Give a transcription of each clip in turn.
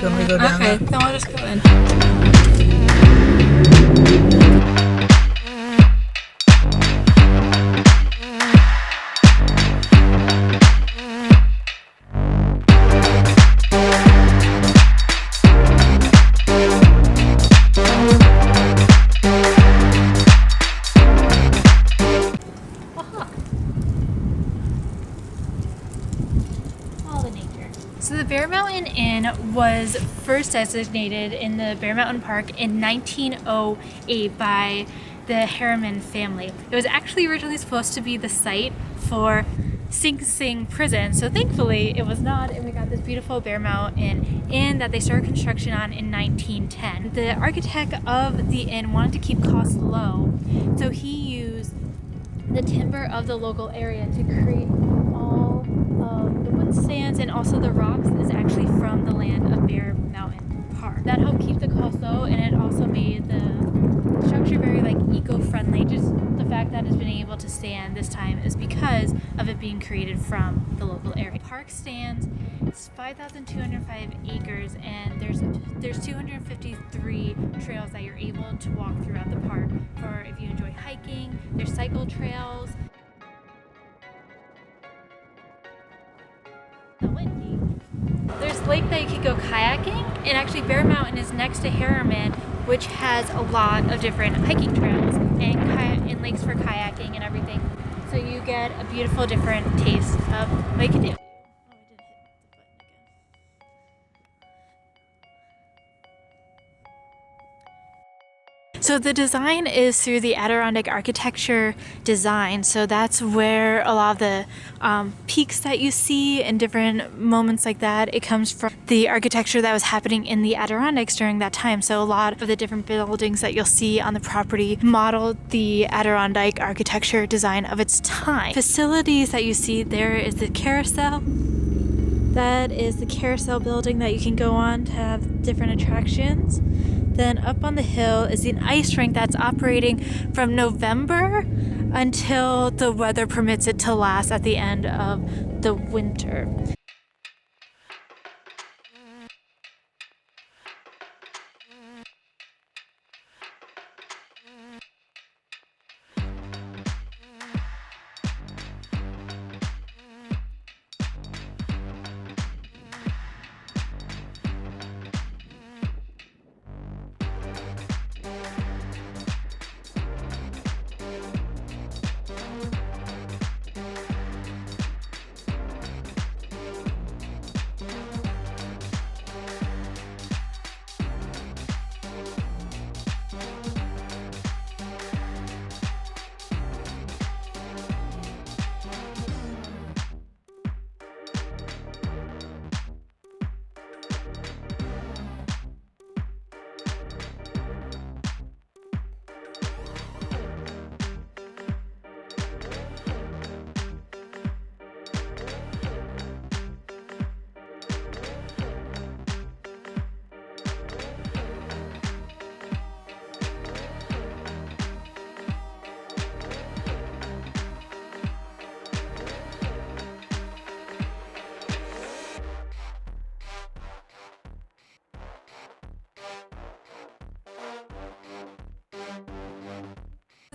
You want me to go down Okay, there? then we'll just go in. All the nature. So the Bear Mountain Inn was first designated in the Bear Mountain Park in 1908 by the Harriman family. It was actually originally supposed to be the site for Sing Sing prison, so thankfully it was not, and we got this beautiful Bear Mountain Inn that they started construction on in 1910. The architect of the inn wanted to keep costs low, so he used the timber of the local area to create all of the wood stands, and also the rocks is actually from the land of Bear Mountain Park. That helped keep the cost low, and it also made the structure very eco-friendly. Just the fact that it's been able to stand this time is because of it being created from the local area. Park stands, it's 5,205 acres, and there's 253 trails that you're able to walk throughout the park. For if you enjoy hiking, there's cycle trails. Windy. There's a lake that you could go kayaking, and actually Bear Mountain is next to Harriman, which has a lot of different hiking trails and lakes for kayaking and everything. So you get a beautiful different taste of what you can do. So the design is through the Adirondack architecture design. So that's where a lot of the peaks that you see and different moments like that, it comes from the architecture that was happening in the Adirondacks during that time. So a lot of the different buildings that you'll see on the property modeled the Adirondack architecture design of its time. Facilities that you see there is the carousel. That is the carousel building that you can go on to have different attractions. Then up on the hill is an ice rink that's operating from November until the weather permits it to last at the end of the winter.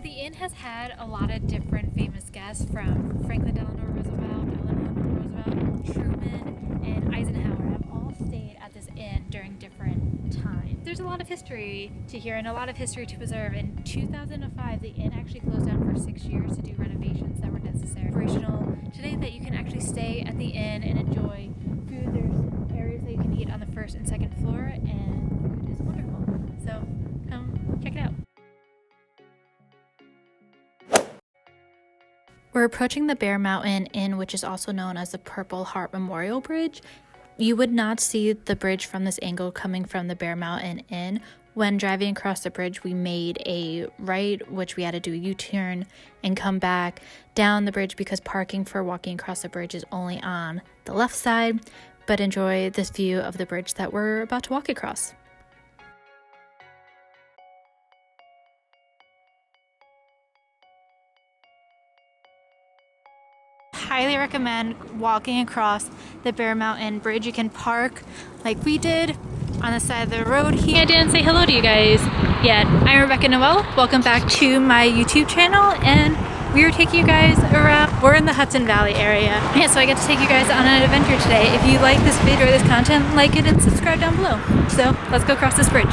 The inn has had a lot of different famous guests, from Franklin Delano Roosevelt, Eleanor Roosevelt, Truman, and Eisenhower have all stayed at this inn during different times. There's a lot of history to hear and a lot of history to preserve. In 2005, the inn actually closed down for 6 years to do renovations that were necessary. Operational today that you can actually stay at the inn and enjoy food. There's areas that you can eat on the first and second floor, and food is wonderful. So come check it out. We're approaching the Bear Mountain Inn, which is also known as the Purple Heart Memorial Bridge. You would not see the bridge from this angle coming from the Bear Mountain Inn. When driving across the bridge, we made a right, which we had to do a U-turn and come back down the bridge because parking for walking across the bridge is only on the left side. But enjoy this view of the bridge that we're about to walk across. Highly recommend walking across the Bear Mountain Bridge. You can park like we did on the side of the road here. I didn't say hello to you guys yet. I'm Rebecca Noelle. Welcome back to my YouTube channel, and we are taking you guys around. We're in the Hudson Valley area. Yeah, so I get to take you guys on an adventure today. If you like this video or this content, like it and subscribe down below. So let's go across this bridge.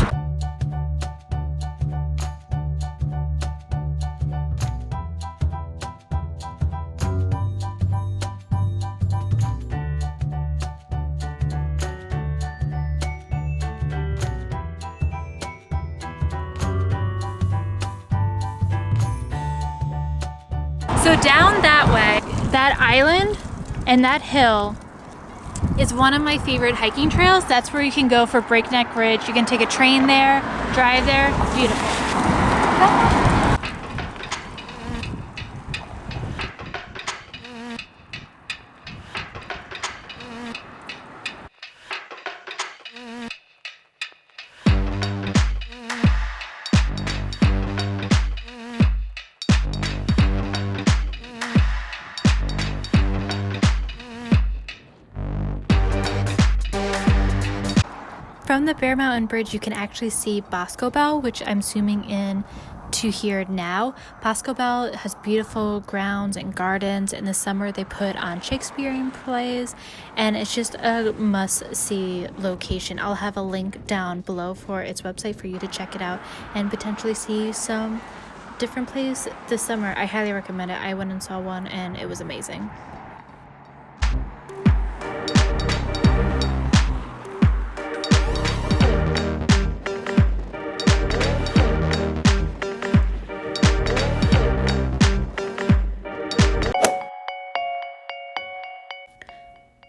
So down that way, that island and that hill is one of my favorite hiking trails. That's where you can go for Breakneck Ridge. You can take a train there, drive there. It's beautiful. From the Bear Mountain Bridge, you can actually see Bosco Bell, which I'm zooming in to here now. Bosco Bell has beautiful grounds and gardens. In the summer, they put on Shakespearean plays, and it's just a must-see location. I'll have a link down below for its website for you to check it out and potentially see some different plays this summer. I highly recommend it. I went and saw one, and it was amazing.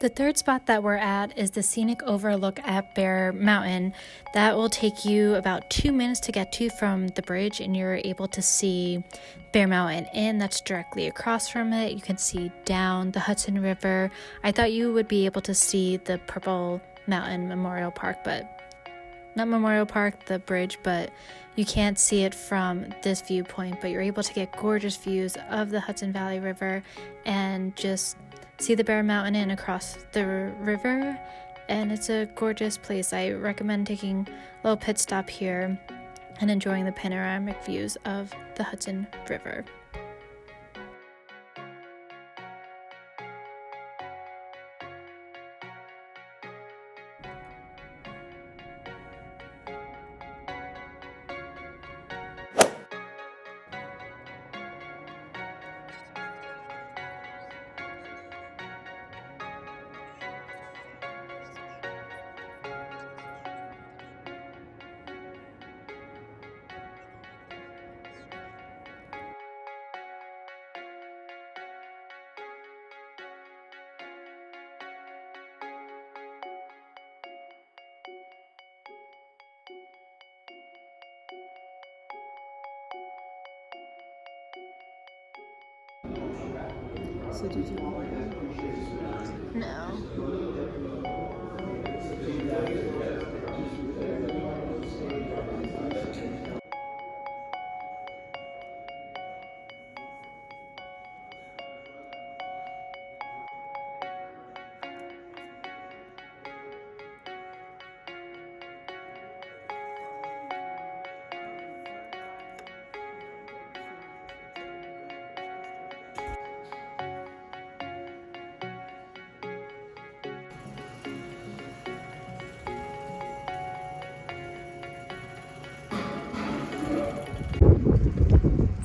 The third spot that we're at is the Scenic Overlook at Bear Mountain. That will take you about 2 minutes to get to from the bridge, and you're able to see Bear Mountain Inn that's directly across from it. You can see down the Hudson River. I thought you would be able to see the Purple Mountain Memorial Park, but not Memorial Park, the bridge, but you can't see it from this viewpoint, but you're able to get gorgeous views of the Hudson Valley River and just see the Bear Mountain Inn across the river, and it's a gorgeous place. I recommend taking a little pit stop here and enjoying the panoramic views of the Hudson River. So did you order? No.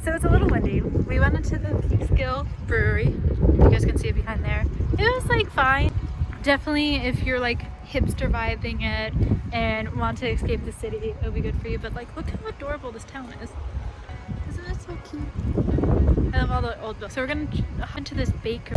So it's a little windy. We went into the Peekskill Brewery. You guys can see it behind there. It was like fine. Definitely if you're like hipster vibing it and want to escape the city, it'll be good for you. But like, look how adorable this town is. Isn't it so cute? I love all the old books. So we're gonna hunt into this bakery.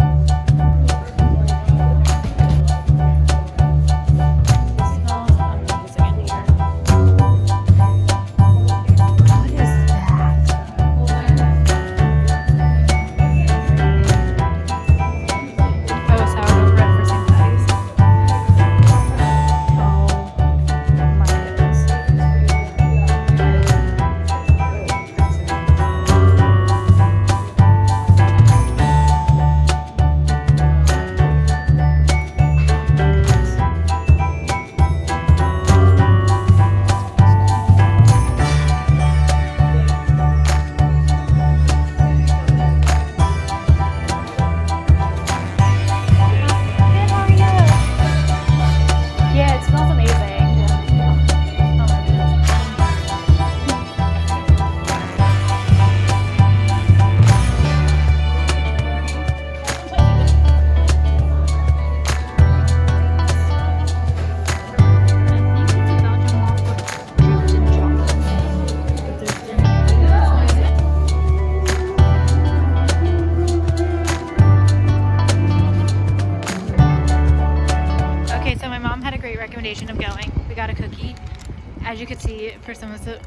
for some of the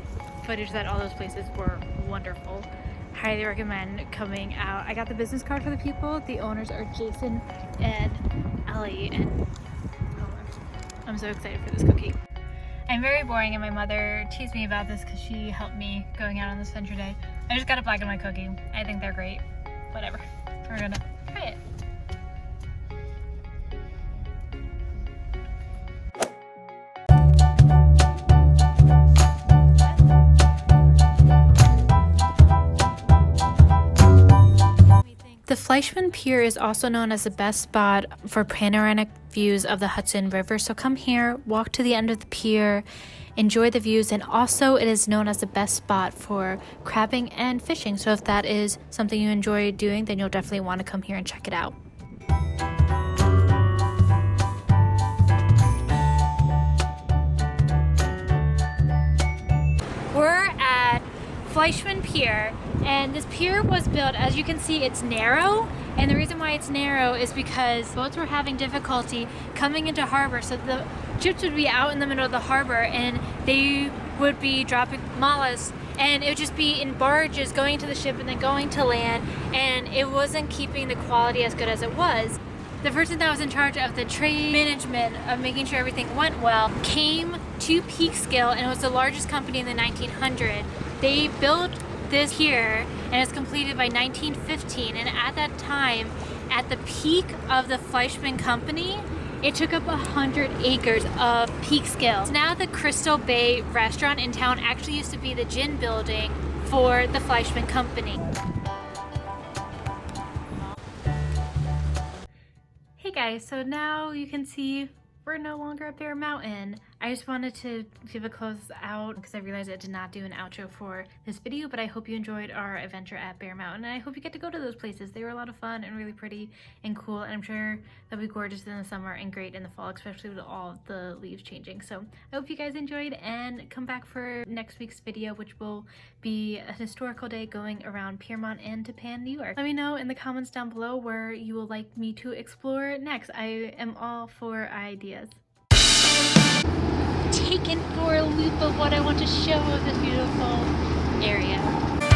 footage that all those places were wonderful. Highly recommend coming out. I got the business card for the people. The owners are Jason and Ellie, and I'm so excited for this cookie. I'm very boring, and my mother teased me about this because she helped me going out on this venture day. I just got a black and white cookie. I think they're great. Whatever. We're gonna try it. The Fleischmann Pier is also known as the best spot for panoramic views of the Hudson River. So come here, walk to the end of the pier, enjoy the views, and also it is known as the best spot for crabbing and fishing. So if that is something you enjoy doing, then you'll definitely want to come here and check it out. We're at Fleishman Pier, and this pier was built, as you can see, it's narrow, and the reason why it's narrow is because boats were having difficulty coming into harbor, so the ships would be out in the middle of the harbor and they would be dropping mollusks, and it would just be in barges going to the ship and then going to land, and it wasn't keeping the quality as good as it was. The person that was in charge of the trade management of making sure everything went well came to Peekskill, and it was the largest company in the 1900s. They built this pier and it's completed by 1915, and at that time, at the peak of the Fleischmann company, it took up 100 acres of Peekskill. So now the Crystal Bay restaurant in town actually used to be the gin building for the Fleischmann company. Hey guys, so now you can see we're no longer at Bear Mountain. I just wanted to give a close out because I realized I did not do an outro for this video, but I hope you enjoyed our adventure at Bear Mountain, and I hope you get to go to those places. They were a lot of fun and really pretty and cool, and I'm sure they'll be gorgeous in the summer and great in the fall, especially with all the leaves changing. So I hope you guys enjoyed, and come back for next week's video, which will be a historical day going around Piermont and Tapan, New York. Let me know in the comments down below where you would like me to explore next. I am all for ideas. Taken for a loop of what I want to show of this beautiful area.